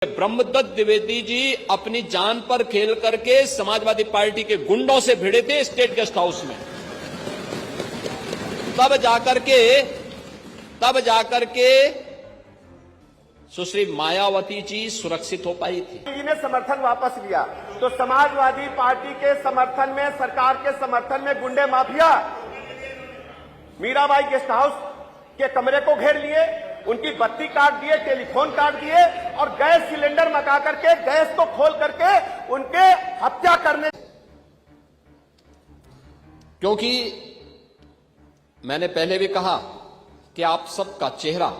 ब्रह्मदत्त द्विवेदी जी अपनी जान पर खेल करके समाजवादी पार्टी के गुंडों से भिड़े थे स्टेट गेस्ट हाउस में। तब जाकर के सुश्री मायावती जी सुरक्षित हो पाई थी। जी ने समर्थन वापस लिया तो समाजवादी पार्टी के समर्थन में, सरकार के समर्थन में गुंडे माफिया मीराबाई गेस्ट हाउस के कमरे को घेर लिए, उनकी बत्ती काट दिए, टेलीफोन काट दिए और गैस सिलेंडर मंगा करके, गैस को खोल करके उनके हत्या करने। क्योंकि मैंने पहले भी कहा कि आप सबका चेहरा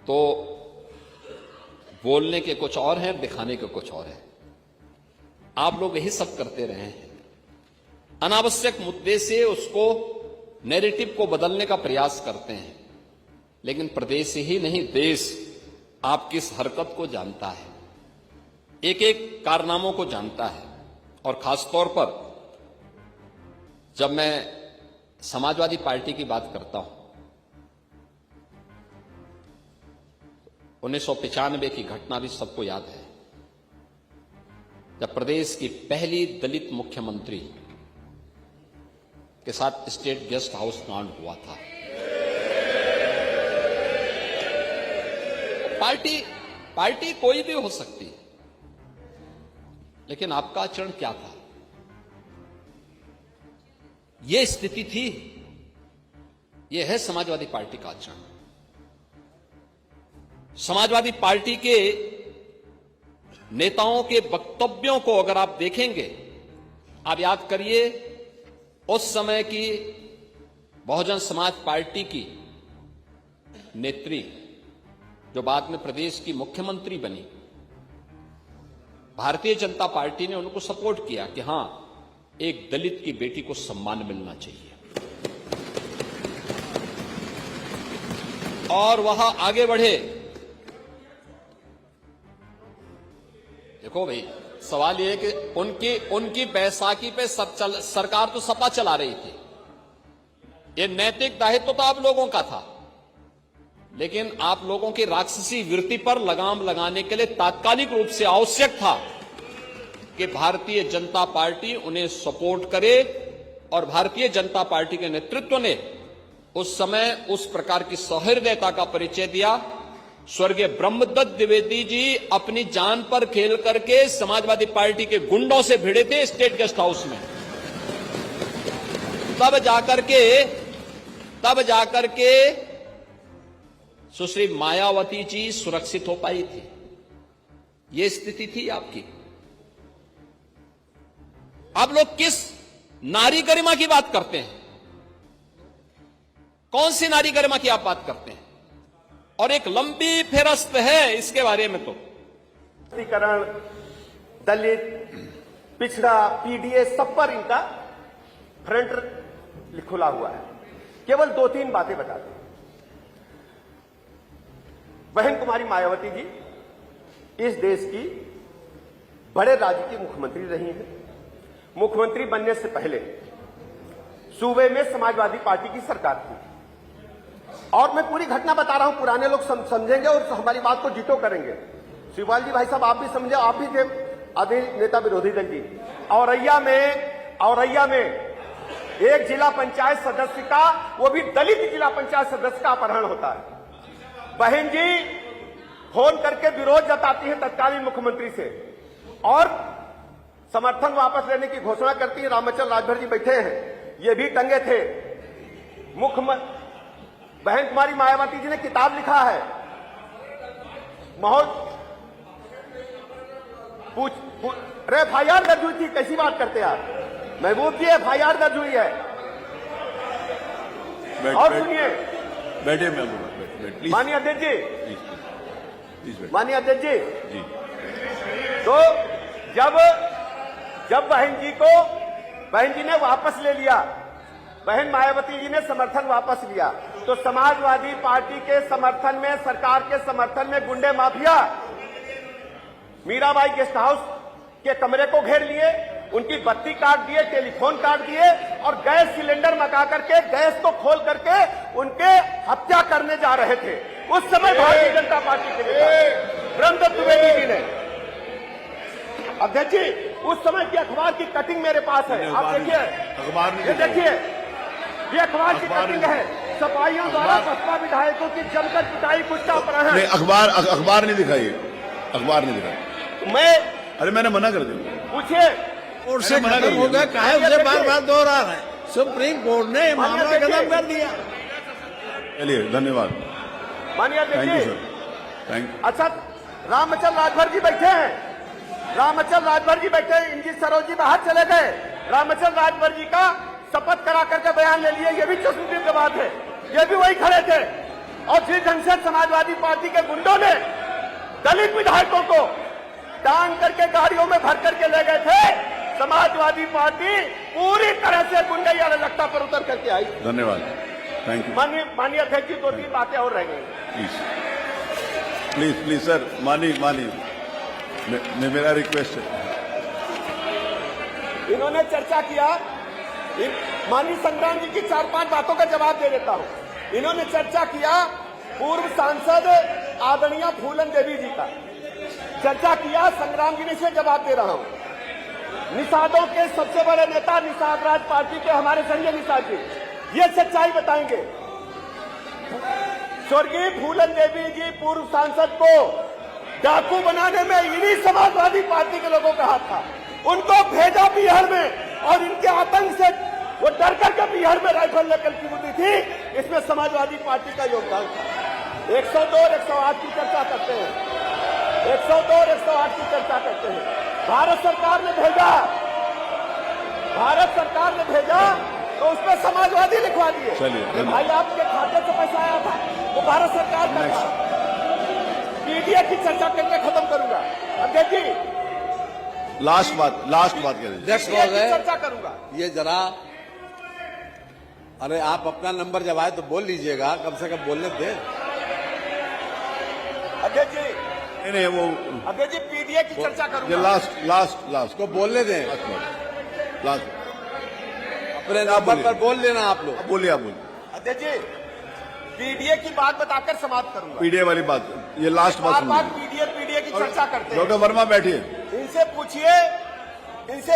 तो बोलने के कुछ और है, दिखाने के कुछ और है। आप लोग यही सब करते रहे हैं, अनावश्यक मुद्दे से उसको नैरेटिव को बदलने का प्रयास करते हैं। लेकिन प्रदेश ही नहीं, देश आपकी इस हरकत को जानता है, एक एक कारनामों को जानता है। और खासतौर पर जब मैं समाजवादी पार्टी की बात करता हूं, 1995 की घटना भी सबको याद है, जब प्रदेश की पहली दलित मुख्यमंत्री के साथ स्टेट गेस्ट हाउस कांड हुआ था। पार्टी कोई भी हो सकती है, लेकिन आपका आचरण क्या था? यह स्थिति थी, यह है समाजवादी पार्टी का आचरण। समाजवादी पार्टी के नेताओं के वक्तव्यों को अगर आप देखेंगे, आप याद करिए उस समय की बहुजन समाज पार्टी की नेत्री जो बाद में प्रदेश की मुख्यमंत्री बनी, भारतीय जनता पार्टी ने उनको सपोर्ट किया कि हां, एक दलित की बेटी को सम्मान मिलना चाहिए और वह आगे बढ़े। देखो भाई, सवाल यह है कि उनकी बैसाखी पे सरकार तो सपा चला रही थी, ये नैतिक दायित्व तो आप लोगों का था, लेकिन आप लोगों की राक्षसी वृत्ति पर लगाम लगाने के लिए तात्कालिक रूप से आवश्यक था कि भारतीय जनता पार्टी उन्हें सपोर्ट करे। और भारतीय जनता पार्टी के नेतृत्व ने उस समय उस प्रकार की सहृदयता का परिचय दिया। स्वर्गीय ब्रह्मदत्त द्विवेदी जी अपनी जान पर खेल करके समाजवादी पार्टी के गुंडों से भिड़े थे स्टेट गेस्ट हाउस में। तब जाकर के सुश्री मायावती जी सुरक्षित हो पाई थी। यह स्थिति थी आपकी। आप लोग किस नारी गरिमा की बात करते हैं? कौन सी नारी गरिमा की आप बात करते हैं? और एक लंबी फेरस्त है इसके बारे में। तो दलित, पिछड़ा, पीडीए सब पर इनका फ्रंट खुला हुआ है। केवल 2-3 बातें बताते हैं। बहन कुमारी मायावती जी इस देश की बड़े राज्य की मुख्यमंत्री रही हैं। मुख्यमंत्री बनने से पहले सूबे में समाजवादी पार्टी की सरकार थी। और मैं पूरी घटना बता रहा हूं, पुराने लोग समझेंगे और हमारी बात को जितो करेंगे। शिवपाल जी भाई साहब, आप भी समझे, आप भी थे आदि नेता विरोधी दल जी। औरैया में एक जिला पंचायत सदस्य का, वो भी दलित जिला पंचायत सदस्य का अपहरण होता है। बहन जी फोन करके विरोध जताती है तत्कालीन मुख्यमंत्री से और समर्थन वापस लेने की घोषणा करती है। रामचंद्र राजभर जी बैठे हैं, ये भी टंगे थे। बहन कुमारी मायावती जी ने किताब लिखा है, अरे एफआईआर दर्ज हुई थी, कैसी बात करते हैं आप? महबूब जी, एफआईआर दर्ज हुई है। और सुनिए, बैठे माननीय अध्यक्ष जी, माननीय अध्यक्ष जी, तो जब बहन जी ने वापस ले लिया, बहन मायावती जी ने समर्थन वापस लिया, तो समाजवादी पार्टी के समर्थन में, सरकार के समर्थन में गुंडे माफिया मीराबाई गेस्ट हाउस के कमरे को घेर लिए, उनकी बत्ती काट दिए, टेलीफोन काट दिए और गैस सिलेंडर मंगा करके, गैस को खोल करके उनके हत्या करने जा रहे थे। उस समय भारतीय जनता पार्टी के नेता ब्रह्मदत्त द्विवेदी जी ने, अध्यक्ष जी, उस समय की अखबार की कटिंग मेरे पास है, आप देखिए, अखबार ये देखिए, ये अखबार की कटिंग है। सफाइयों द्वारा बसपा विधायकों की जमकर पिटाई, गुस्सा अपहरण। नहीं, अखबार नहीं दिखाई, अखबार नहीं दिखाई। मैं, अरे मैंने मना कर दिया, पूछिए, कोर्ट से खत्म हो गया, काहे उसे बार बार दोहरा रहे हैं? सुप्रीम कोर्ट ने ये मामला खत्म कर दिया। चलिए, धन्यवाद, माननीय थैंक यू अध्यक्ष सर, जी। Thank you. अच्छा, रामचंद्र राजभर जी बैठे हैं, रामचंद्र राजभर जी बैठे हैं, इंजी सरोज जी बाहर चले गए। रामचंद्र राजभर जी का शपथ करा करके बयान ले लिए, ये भी चश्मदीद की बात है, ये भी वही खड़े थे। और जिस ढंग से समाजवादी पार्टी के गुंडों ने दलित विधायकों को टांग करके गाड़ियों में भर करके ले गए थे, समाजवादी पार्टी पूरी तरह से गुंडई अराजकता पर उतर करके आई। धन्यवाद, थैंक यू। माननीय अध्यक्ष जी, 2-3 बातें और रह गई। प्लीज प्लीज सर, मानिए, मेरा रिक्वेस्ट है। इन्होंने चर्चा किया, माननीय संग्राम जी की 4-5 बातों का जवाब दे देता हूं। इन्होंने चर्चा किया पूर्व सांसद आदरणीय फूलन देवी जी का, चर्चा किया, संग्राम जी ने इसे जवाब दे रहा हूं। निषादों के सबसे बड़े नेता निषाद राज पार्टी के हमारे संजय निषाद जी ये सच्चाई बताएंगे। स्वर्गीय फूलन देवी जी पूर्व सांसद को डाकू बनाने में इन्हीं समाजवादी पार्टी के लोगों का हाथ था। उनको भेजा बिहार में और इनके आतंक से वो डर करके बिहार में राइफल लेकर की बुद्धि थी, इसमें समाजवादी पार्टी का योगदान था। 102 और 108 की चर्चा करते हैं, 102 और 108 की चर्चा करते हैं। भारत सरकार ने भेजा तो उसमें समाजवादी लिखवा दिए। चलिए, भाई आपके खाते से पैसा आया था, वो भारत सरकार का था। पीडीए की चर्चा करके खत्म करूंगा अध्यक्ष जी, लास्ट बात कह दीजिए। चर्चा करूंगा। ये जरा, अरे आप अपना नंबर जब आए तो बोल लीजिएगा, कम से कम बोलने दे। अध्यक्ष जी, नहीं, वो अध्यक्ष जी, पीडीए की चर्चा करूंगा। लास्ट को बोलने दें, लास्ट अपने नंबर पर बोल लेना आप लोग। बोलिए, आप बोलिए। अध्यक्ष जी, पीडीए की बात बताकर समाप्त करूंगा। पीडीए वाली बात, ये लास्ट बात बार पीडीए की चर्चा करते हैं। डॉक्टर वर्मा बैठिए। इनसे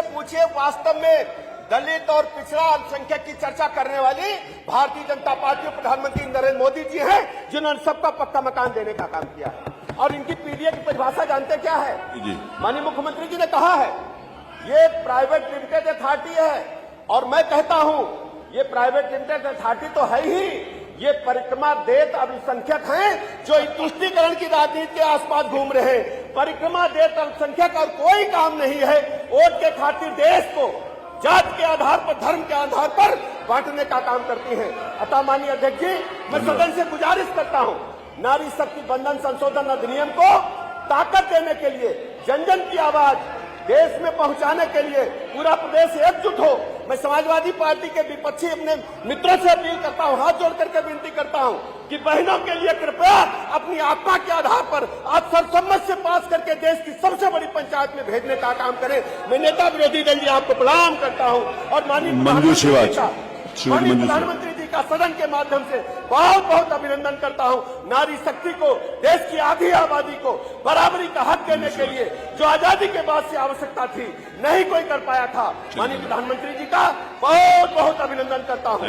पूछिए वास्तव में दलित और पिछड़ा अल्पसंख्यक की चर्चा करने वाली भारतीय जनता पार्टी और प्रधानमंत्री नरेंद्र मोदी जी हैं, जिन्होंने सबका पक्का मकान देने का काम किया है। और इनकी पीडीए की परिभाषा जानते क्या है? जी, माननीय मुख्यमंत्री जी ने कहा है ये प्राइवेट लिमिटेड अथॉरिटी है, और मैं कहता हूं ये प्राइवेट लिमिटेड अथॉरिटी तो है ही, ये परिक्रमा देत अल्पसंख्यक हैं जो तुष्टीकरण की राजनीति के आसपास घूम रहे हैं। परिक्रमा देत अल्पसंख्यक और कोई काम नहीं है, वोट के खातिर देश को जात के आधार पर, धर्म के आधार पर बांटने का काम करती हैं। अतः माननीय अध्यक्ष जी, मैं सदन से गुजारिश करता हूं, नारी शक्ति बंधन संशोधन अधिनियम को ताकत देने के लिए, जन जन की आवाज देश में पहुंचाने के लिए पूरा प्रदेश एकजुट हो। मैं समाजवादी पार्टी के विपक्षी अपने मित्रों से अपील करता हूं, हाथ जोड़ करके विनती करता हूं कि बहनों के लिए कृपया अपनी आत्मा के आधार पर आप सर्वसम्मत से पास करके देश की सबसे बड़ी पंचायत में भेजने का काम करें। मैं नेता विरोधी दल जी आपको प्रणाम करता हूं और माननीय प्रधानमंत्री जी का सदन के माध्यम से बहुत बहुत अभिनंदन करता हूं। नारी शक्ति को, देश की आधी आबादी को बराबरी का हक देने के लिए जो आजादी के बाद से आवश्यकता थी, नहीं कोई कर पाया था, माननीय प्रधानमंत्री जी का बहुत बहुत अभिनंदन करता हूं।